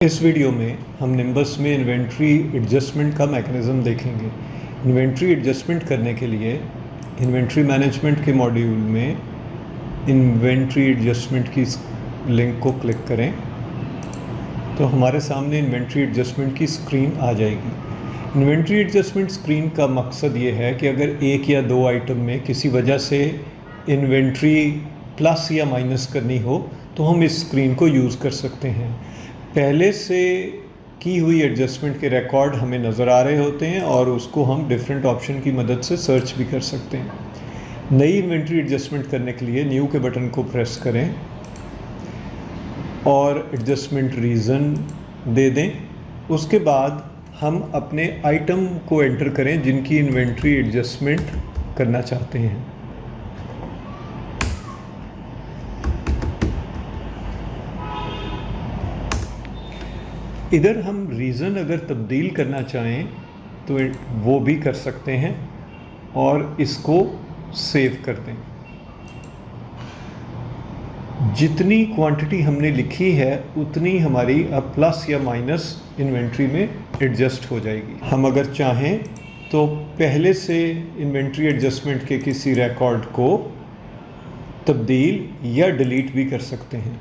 इस वीडियो में हम निम्बस में इन्वेंट्री एडजस्टमेंट का मैकेनिज़्म देखेंगे। इन्वेंट्री एडजस्टमेंट करने के लिए इन्वेंट्री मैनेजमेंट के मॉड्यूल में इन्वेंट्री एडजस्टमेंट की लिंक को क्लिक करें तो हमारे सामने इन्वेंट्री एडजस्टमेंट की स्क्रीन आ जाएगी। इन्वेंट्री एडजस्टमेंट स्क्रीन का मकसद ये है कि अगर एक या दो आइटम में किसी वजह से इन्वेंट्री प्लस या माइनस करनी हो तो हम इस स्क्रीन को यूज़ कर सकते हैं। पहले से की हुई एडजस्टमेंट के रिकॉर्ड हमें नज़र आ रहे होते हैं और उसको हम डिफरेंट ऑप्शन की मदद से सर्च भी कर सकते हैं। नई इन्वेंट्री एडजस्टमेंट करने के लिए न्यू के बटन को प्रेस करें और एडजस्टमेंट रीज़न दे दें। उसके बाद हम अपने आइटम को एंटर करें जिनकी इन्वेंट्री एडजस्टमेंट करना चाहते हैं। इधर हम रीज़न अगर तब्दील करना चाहें तो वो भी कर सकते हैं और इसको सेव कर दें। जितनी क्वांटिटी हमने लिखी है उतनी हमारी अब प्लस या माइनस इन्वेंट्री में एडजस्ट हो जाएगी। हम अगर चाहें तो पहले से इन्वेंट्री एडजस्टमेंट के किसी रिकॉर्ड को तब्दील या डिलीट भी कर सकते हैं।